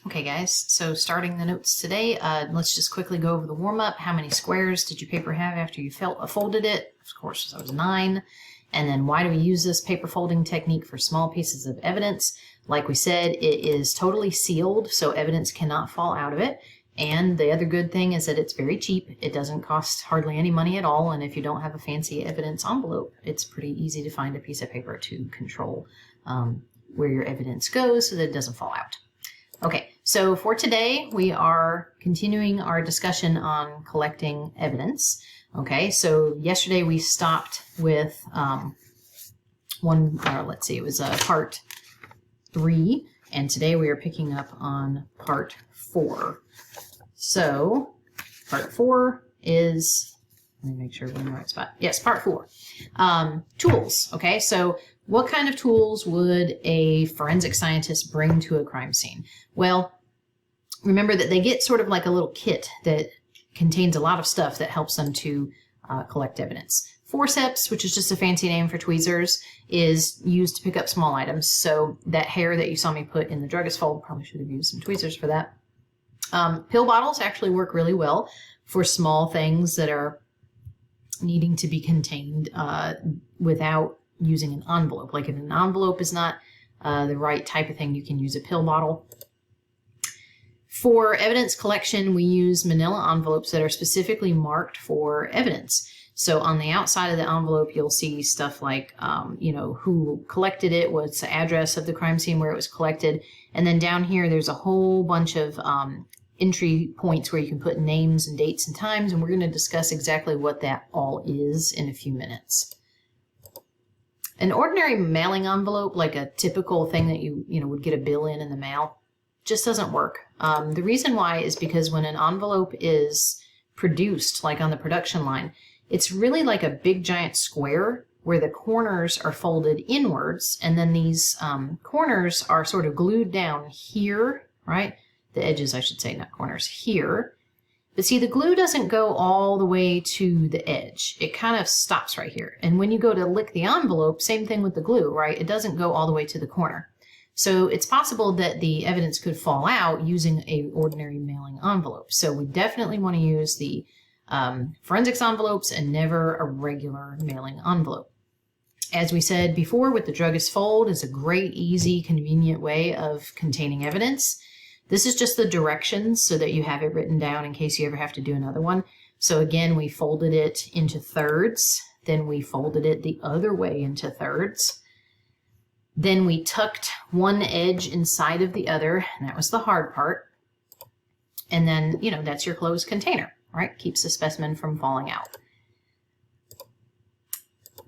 Okay guys, so starting the notes today, let's just quickly go over the warm-up. How many squares did your paper have after you folded it? Of course, that was 9. And then why do we use this paper folding technique for small pieces of evidence? Like we said, it is totally sealed, so evidence cannot fall out of it. And the other good thing is that it's very cheap. It doesn't cost hardly any money at all. And if you don't have a fancy evidence envelope, it's pretty easy to find a piece of paper to control where your evidence goes so that it doesn't fall out. Okay, so for today, we are continuing our discussion on collecting evidence. Okay, so yesterday we stopped with it was part 3, and today we are picking up on part 4. So part 4 is, let me make sure we're in the right spot. Yes, part 4. Tools, okay, so what kind of tools would a forensic scientist bring to a crime scene? Well, remember that they get sort of like a little kit that contains a lot of stuff that helps them to collect evidence. Forceps, which is just a fancy name for tweezers, is used to pick up small items. So that hair that you saw me put in the druggist fold, probably should have used some tweezers for that. Pill bottles actually work really well for small things that are needing to be contained without using an envelope. Like if an envelope is not the right type of thing, you can use a pill bottle. For evidence collection, we use manila envelopes that are specifically marked for evidence. So on the outside of the envelope, you'll see stuff like, who collected it, what's the address of the crime scene where it was collected. And then down here, there's a whole bunch of entry points where you can put names and dates and times. And we're going to discuss exactly what that all is in a few minutes. An ordinary mailing envelope, like a typical thing that you would get a bill in the mail, just doesn't work. The reason why is because when an envelope is produced, like on the production line, it's really like a big giant square where the corners are folded inwards, and then these corners are sort of glued down here, right? The edges, I should say, not corners, here. But see, the glue doesn't go all the way to the edge. It kind of stops right here. And when you go to lick the envelope, same thing with the glue, right? It doesn't go all the way to the corner. So it's possible that the evidence could fall out using an ordinary mailing envelope. So we definitely want to use the forensics envelopes and never a regular mailing envelope. As we said before, with the druggist fold is a great, easy, convenient way of containing evidence. This is just the directions so that you have it written down in case you ever have to do another one. So again, we folded it into thirds, then we folded it the other way into thirds. Then we tucked one edge inside of the other, and that was the hard part. And then, that's your closed container, right? Keeps the specimen from falling out.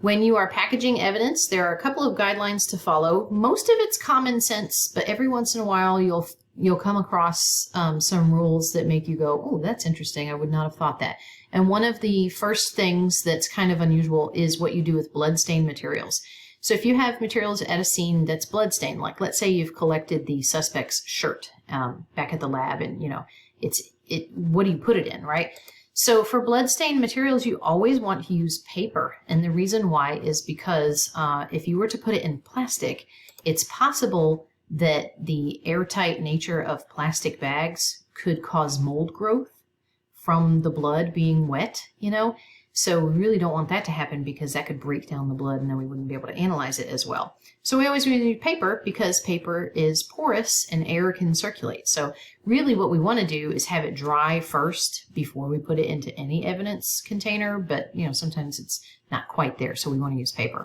When you are packaging evidence, there are a couple of guidelines to follow. Most of it's common sense, but every once in a while you'll come across some rules that make you go, oh, that's interesting. I would not have thought that. And one of the first things that's kind of unusual is what you do with bloodstained materials. So if you have materials at a scene that's bloodstained, like let's say you've collected the suspect's shirt back at the lab, and what do you put it in, right? So for bloodstained materials, you always want to use paper. And the reason why is because if you were to put it in plastic, it's possible that the airtight nature of plastic bags could cause mold growth from the blood being wet, So we really don't want that to happen because that could break down the blood and then we wouldn't be able to analyze it as well. So we always use paper because paper is porous and air can circulate. So really what we want to do is have it dry first before we put it into any evidence container, but sometimes it's not quite there, so we want to use paper.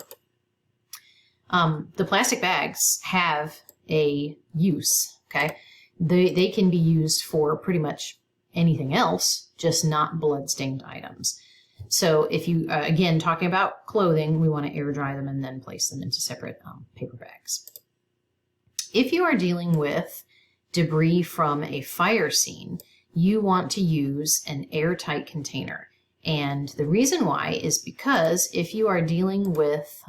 The plastic bags have a use, okay? They can be used for pretty much anything else, just not blood-stained items. So if you, again, talking about clothing, we want to air dry them and then place them into separate paper bags. If you are dealing with debris from a fire scene, you want to use an airtight container. And the reason why is because if you are dealing with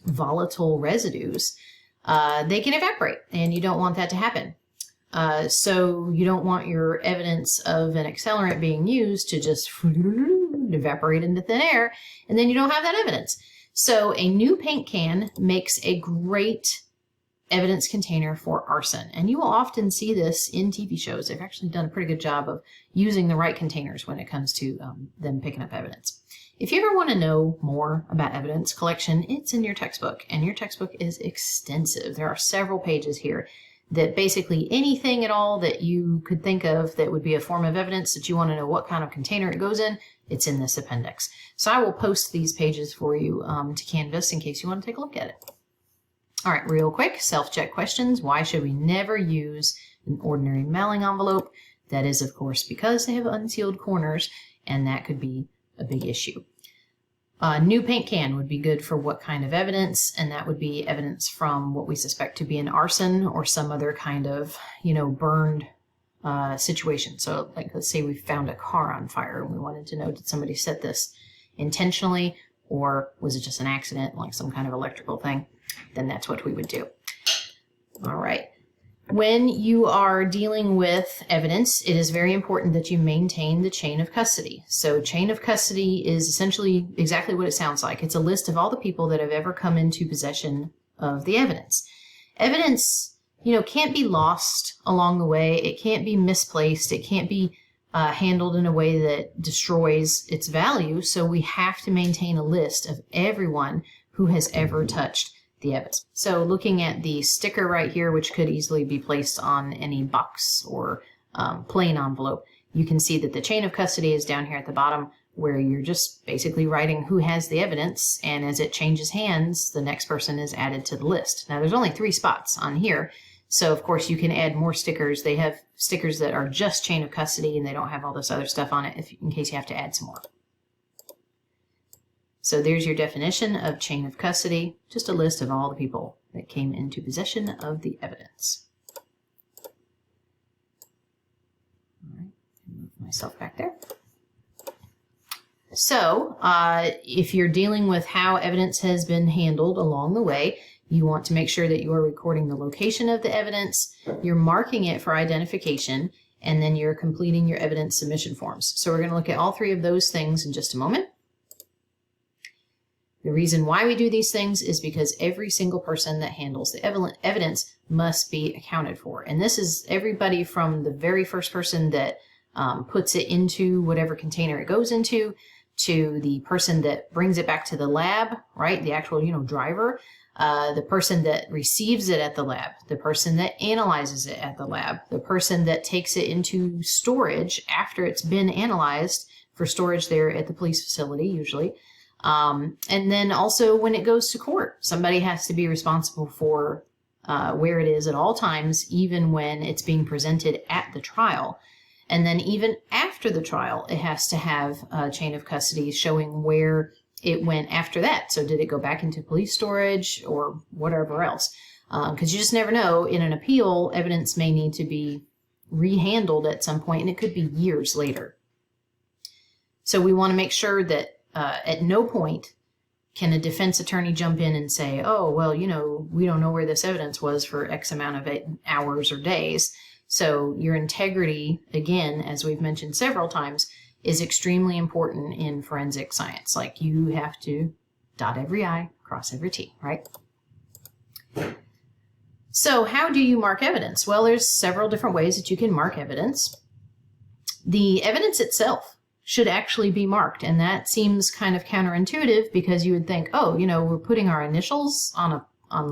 volatile residues, they can evaporate, and you don't want that to happen. So you don't want your evidence of an accelerant being used to just evaporate into thin air, and then you don't have that evidence. So a new paint can makes a great evidence container for arson. And you will often see this in TV shows. They've actually done a pretty good job of using the right containers when it comes to them picking up evidence. If you ever want to know more about evidence collection, it's in your textbook, and your textbook is extensive. There are several pages here that basically anything at all that you could think of that would be a form of evidence that you want to know what kind of container it goes in, it's in this appendix. So I will post these pages for you to Canvas in case you want to take a look at it. All right, real quick, self-check questions. Why should we never use an ordinary mailing envelope? That is, of course, because they have unsealed corners, and that could be a big issue. New paint can would be good for what kind of evidence, and that would be evidence from what we suspect to be an arson or some other kind of, burned situation. So, like, let's say we found a car on fire and we wanted to know, did somebody set this intentionally, or was it just an accident, like some kind of electrical thing? Then that's what we would do. All right. When you are dealing with evidence, it is very important that you maintain the chain of custody. So chain of custody is essentially exactly what it sounds like. It's a list of all the people that have ever come into possession of the evidence. Evidence, can't be lost along the way. It can't be misplaced. It can't be handled in a way that destroys its value. So we have to maintain a list of everyone who has ever touched the evidence. So looking at the sticker right here, which could easily be placed on any box or plain envelope, you can see that the chain of custody is down here at the bottom, where you're just basically writing who has the evidence, and as it changes hands, the next person is added to the list. Now there's only 3 spots on here, so of course you can add more stickers. They have stickers that are just chain of custody and they don't have all this other stuff on it in case you have to add some more. So there's your definition of chain of custody, just a list of all the people that came into possession of the evidence. All right, move myself back there. So if you're dealing with how evidence has been handled along the way, you want to make sure that you are recording the location of the evidence, you're marking it for identification, and then you're completing your evidence submission forms. So we're going to look at all 3 of those things in just a moment. The reason why we do these things is because every single person that handles the evidence must be accounted for. And this is everybody from the very first person that puts it into whatever container it goes into, to the person that brings it back to the lab, right? The actual, driver, the person that receives it at the lab, the person that analyzes it at the lab, the person that takes it into storage after it's been analyzed for storage there at the police facility, usually. And then also when it goes to court, somebody has to be responsible for where it is at all times, even when it's being presented at the trial. And then even after the trial, it has to have a chain of custody showing where it went after that. So did it go back into police storage or whatever else? Because you just never know. In an appeal, evidence may need to be rehandled at some point, and it could be years later. So we want to make sure that at no point can a defense attorney jump in and say, oh, well, we don't know where this evidence was for X amount of hours or days. So your integrity, again, as we've mentioned several times, is extremely important in forensic science. Like, you have to dot every I, cross every T, right? So how do you mark evidence? Well, there's several different ways that you can mark evidence. The evidence itself should actually be marked. And that seems kind of counterintuitive, because you would think, oh, we're putting our initials on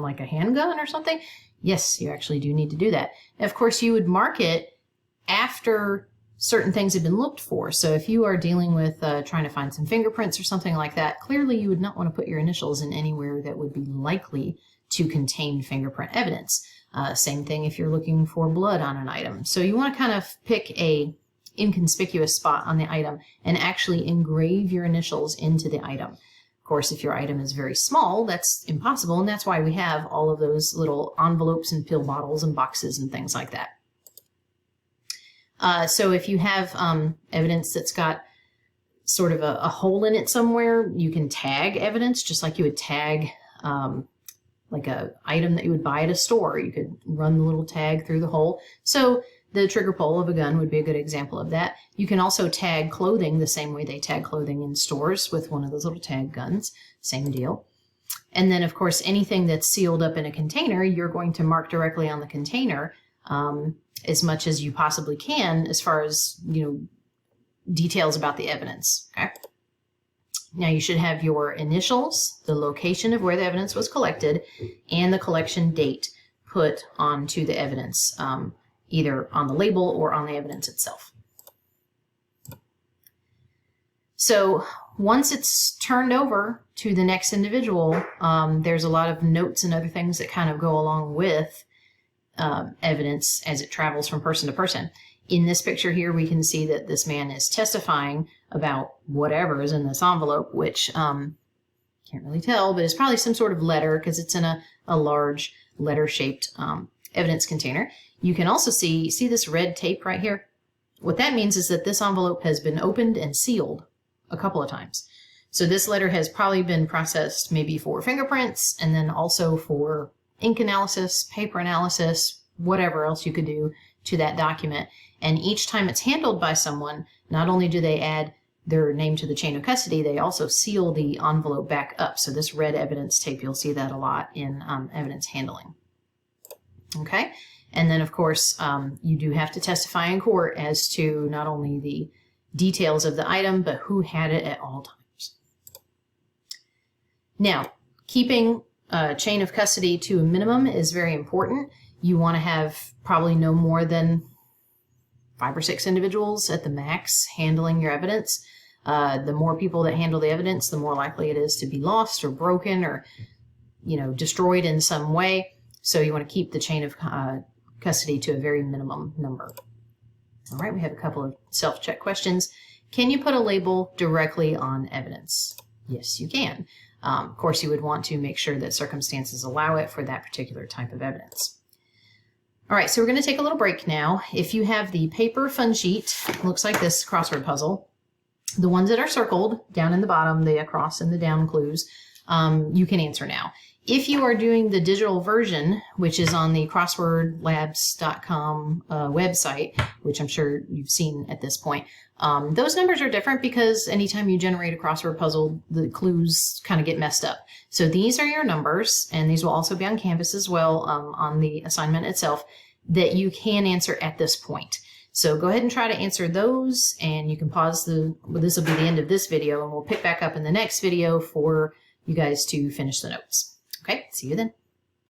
like a handgun or something. Yes, you actually do need to do that. And of course, you would mark it after certain things have been looked for. So if you are dealing with trying to find some fingerprints or something like that, clearly you would not want to put your initials in anywhere that would be likely to contain fingerprint evidence. Same thing if you're looking for blood on an item. So you want to kind of pick a inconspicuous spot on the item and actually engrave your initials into the item. Of course, if your item is very small, that's impossible, and that's why we have all of those little envelopes and pill bottles and boxes and things like that. So if you have evidence that's got sort of a hole in it somewhere, you can tag evidence just like you would tag like a item that you would buy at a store. You could run the little tag through the hole. So the trigger pull of a gun would be a good example of that. You can also tag clothing the same way they tag clothing in stores with one of those little tag guns. Same deal. And then, of course, anything that's sealed up in a container, you're going to mark directly on the container as much as you possibly can as far as, details about the evidence. Okay. Now, you should have your initials, the location of where the evidence was collected, and the collection date put onto the evidence, either on the label or on the evidence itself. So once it's turned over to the next individual, there's a lot of notes and other things that kind of go along with evidence as it travels from person to person. In this picture here, we can see that this man is testifying about whatever is in this envelope, which can't really tell, but it's probably some sort of letter because it's in a large letter-shaped evidence container. You can also see this red tape right here. What that means is that this envelope has been opened and sealed a couple of times. So this letter has probably been processed maybe for fingerprints and then also for ink analysis, paper analysis, whatever else you could do to that document. And each time it's handled by someone, not only do they add their name to the chain of custody, they also seal the envelope back up. So this red evidence tape, you'll see that a lot in evidence handling. Okay. And then, of course, you do have to testify in court as to not only the details of the item, but who had it at all times. Now, keeping a chain of custody to a minimum is very important. You want to have probably no more than 5 or 6 individuals at the max handling your evidence. The more people that handle the evidence, the more likely it is to be lost or broken or, destroyed in some way. So you want to keep the chain of custody to a very minimum number. All right, we have a couple of self-check questions. Can you put a label directly on evidence? Yes, you can. Of course, you would want to make sure that circumstances allow it for that particular type of evidence. All right, so we're going to take a little break now. If you have the paper fun sheet, looks like this crossword puzzle, the ones that are circled down in the bottom, the across and the down clues, you can answer now. If you are doing the digital version, which is on the crosswordlabs.com website, which I'm sure you've seen at this point, those numbers are different because anytime you generate a crossword puzzle, the clues kind of get messed up. So these are your numbers, and these will also be on Canvas as well on the assignment itself, that you can answer at this point. So go ahead and try to answer those, and you can pause this will be the end of this video, and we'll pick back up in the next video for you guys to finish the notes. Okay, see you then.